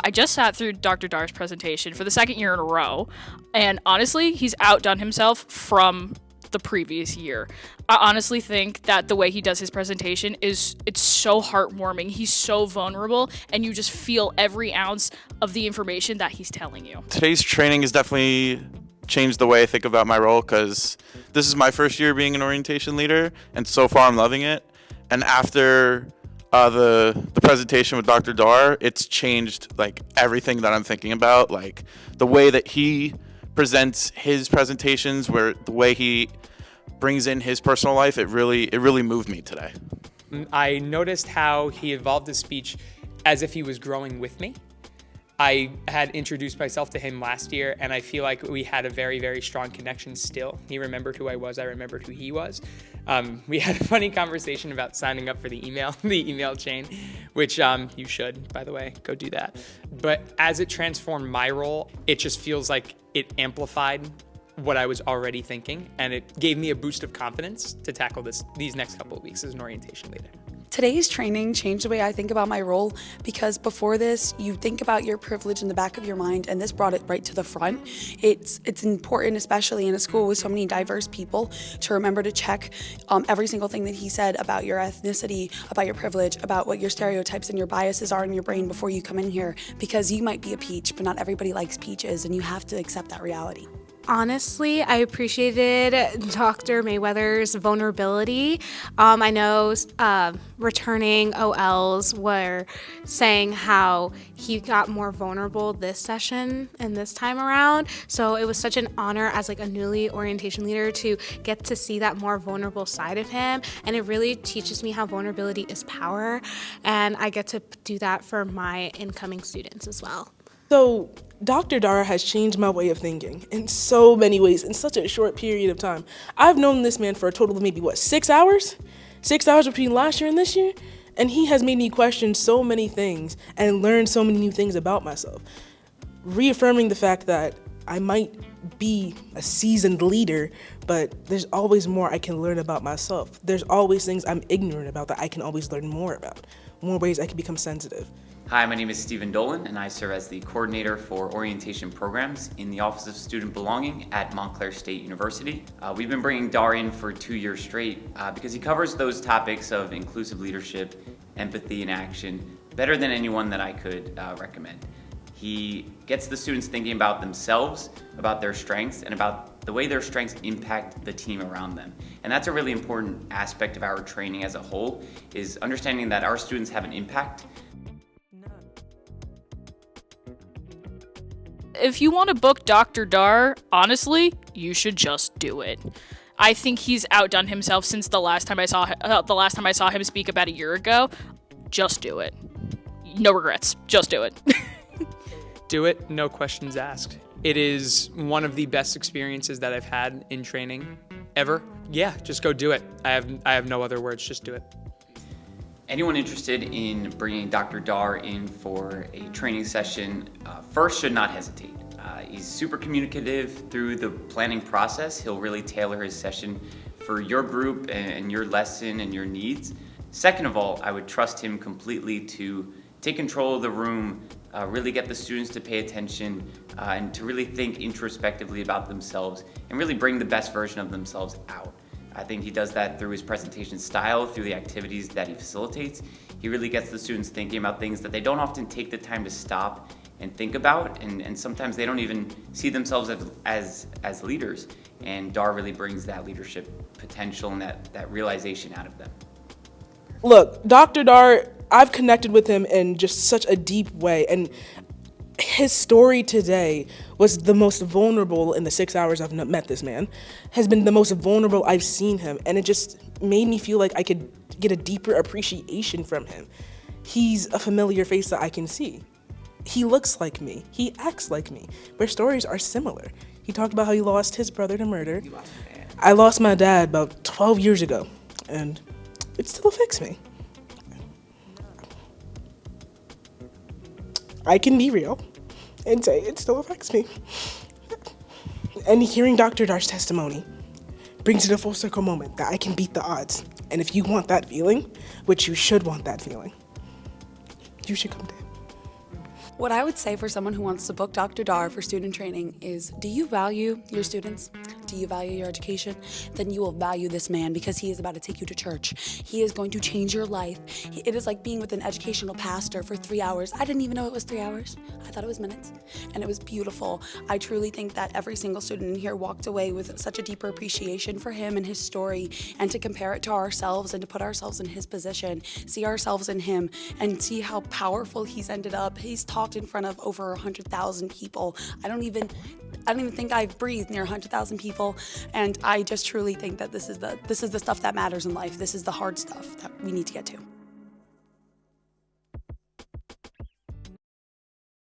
I just sat through Dr. Dar's presentation for the second year in a row, and honestly, he's outdone himself from the previous year. I honestly think that the way he does his presentation it's so heartwarming. He's so vulnerable, and you just feel every ounce of the information that he's telling you. Today's training has definitely changed the way I think about my role, because this is my first year being an orientation leader, and so far I'm loving it. And after the presentation with Dr. Dar, it's changed like everything that I'm thinking about, like the way that he presents his presentations, where the way he brings in his personal life, it really moved me today. I noticed how he evolved his speech as if he was growing with me. I had introduced myself to him last year, and I feel like we had a very, very strong connection still. He remembered who I was, I remembered who he was. We had a funny conversation about signing up for the email chain, which you should, by the way, go do that. But as it transformed my role, it just feels like it amplified what I was already thinking, and it gave me a boost of confidence to tackle these next couple of weeks as an orientation leader. Today's training changed the way I think about my role, because before this, you think about your privilege in the back of your mind, and this brought it right to the front. It's important, especially in a school with so many diverse people, to remember to check every single thing that he said about your ethnicity, about your privilege, about what your stereotypes and your biases are in your brain before you come in here, because you might be a peach, but not everybody likes peaches, and you have to accept that reality. Honestly, I appreciated Dr. Mayweather's vulnerability. I know returning OLs were saying how he got more vulnerable this session and this time around. So it was such an honor as like a newly orientation leader to get to see that more vulnerable side of him. And it really teaches me how vulnerability is power. And I get to do that for my incoming students as well. So Dr. Dara has changed my way of thinking in so many ways in such a short period of time. I've known this man for a total of maybe, 6 hours? 6 hours between last year and this year? And he has made me question so many things and learn so many new things about myself. Reaffirming the fact that I might be a seasoned leader, but there's always more I can learn about myself. There's always things I'm ignorant about that I can always learn more about, more ways I can become sensitive. Hi, my name is Stephen Dolan, and I serve as the coordinator for orientation programs in the Office of Student Belonging at Montclair State University. We've been bringing Dar in for 2 years straight because he covers those topics of inclusive leadership, empathy, and action better than anyone that I could recommend. He gets the students thinking about themselves, about their strengths, and about the way their strengths impact the team around them. And that's a really important aspect of our training as a whole, is understanding that our students have an impact. If you want to book Dr. Dar, honestly, you should just do it. I think he's outdone himself since the last time I saw him speak about a year ago. Just do it. No regrets. Just do it. Do it, no questions asked. It is one of the best experiences that I've had in training ever. Yeah, just go do it. I have no other words, just do it. Anyone interested in bringing Dr. Dar in for a training session first should not hesitate. He's super communicative through the planning process. He'll really tailor his session for your group and your lesson and your needs. Second of all, I would trust him completely to take control of the room, really get the students to pay attention, and to really think introspectively about themselves and really bring the best version of themselves out. I think he does that through his presentation style, through the activities that he facilitates. He really gets the students thinking about things that they don't often take the time to stop and think about, and sometimes they don't even see themselves as leaders. And Dar really brings that leadership potential and that realization out of them. Look, Dr. Dar, I've connected with him in just such a deep way, and his story today was the most vulnerable in the 6 hours I've met this man, has been the most vulnerable I've seen him, and it just made me feel like I could get a deeper appreciation from him. He's a familiar face that I can see. He looks like me. He acts like me. Their stories are similar. He talked about how he lost his brother to murder. I lost my dad about 12 years ago, and it still affects me. I can be real and say it still affects me. And hearing Dr. Dar's testimony brings it a full circle moment that I can beat the odds. And if you want that feeling, which you should want that feeling, you should come to him. What I would say for someone who wants to book Dr. Dar for student training is, do you value your students? Do you value your education? Then you will value this man, because he is about to take you to church. He is going to change your life. It is like being with an educational pastor for 3 hours. I didn't even know it was 3 hours. I thought it was minutes, and it was beautiful. I truly think that every single student in here walked away with such a deeper appreciation for him and his story, and to compare it to ourselves and to put ourselves in his position, see ourselves in him, and see how powerful he's ended up. He's talked in front of over 100,000 people. I don't even think I've breathed near 100,000 people, and I just truly think that this is the stuff that matters in life. This is the hard stuff that we need to get to.